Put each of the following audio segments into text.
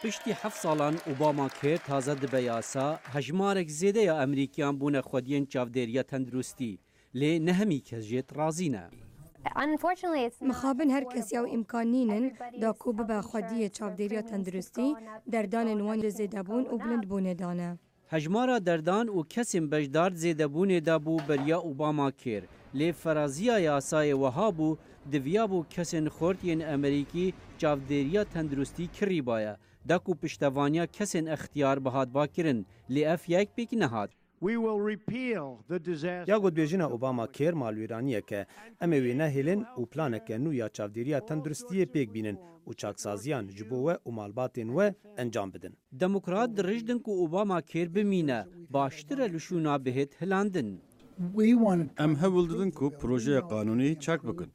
پشتی 7 سالان اوباما کیر تازه دبه یاسا هجمارک زیده یا امریکیان بونه خودین چاودیریا تندرستی لی نهمی کس جیت رازینه. مخابن هر کسی او امکانینن دا کوب به خودی چاودیریا تندرستی دردان نوان زیده بون و بلند بونه دانه. هجمارا دردان و کسیم بجدار زیده بونه دابو بریا اوباما کیر لی فرازیا یاسای وهابو دویابو کسین خورتین امریکی چاودیریا تندرستی کری بایا داکو پشتوانیا کسین اختیار بهاد باکرن لی اف یک پیک نهاد. یا گود بیجینا اوباما کیر مالویرانیه که اموی نهیلن و پلانک نو یا چاودیریا تندرستی پیک بینن و چاکسازیان جبوه و مالباتین و انجام بدن. دموکرات درجدن که اوباما کیر بمینه باشتر لشونا بهت هلاندن. ام هولدن کو پروژه قانونی چک بکن.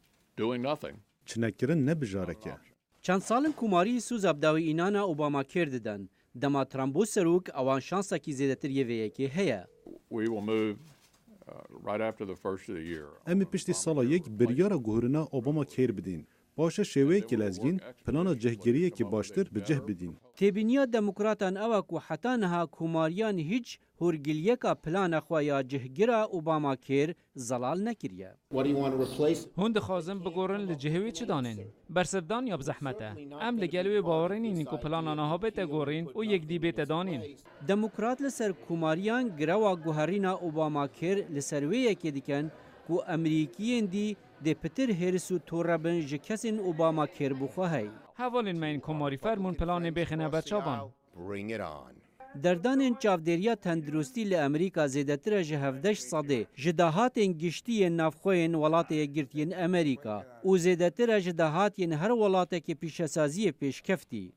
چنکرن نبجارکه. چند سالن کماری سوز ابداوی اینانا اوباما کیر ددن. دما ترامبو سروک اوان شانسا کی زیدتر یویه که هیا. امی پشتی سالا یک بریار گوهرنا اوباما کیر بدین. باشه شوی که لزگین پلان جهگیریه که باشتر به جه بدین. تبینیا دموکراتان اوا کو حتا نها کماریان هیچ هورگلیه کا پلان خوایا جهگیرا اوباما کیر زلال نکریه. هند خازم بگورن لجهوی چه دانین؟ برسدان یا بزحمته؟ ام لگلوی باورین نیکو پلان آنها بیت گورین و یک دی بیت دانین. دموکرات لسر کماریان گروا گوهرینا اوباما کیر لسرویه که دیکن کو امریکیین دی ده پتر هرسو تورابن جکسین اوباما کیر بخواهی. حوالین من کماری فرمون پلان بخنه بچابان. دردان چاودیریا تندرستی ل امریکا زیدتر جهودش صده جداهات گشتی نافخوین ولات گرتین امریکا و زیدتر جداهات ین هر ولات که پیشسازی پیش کفتی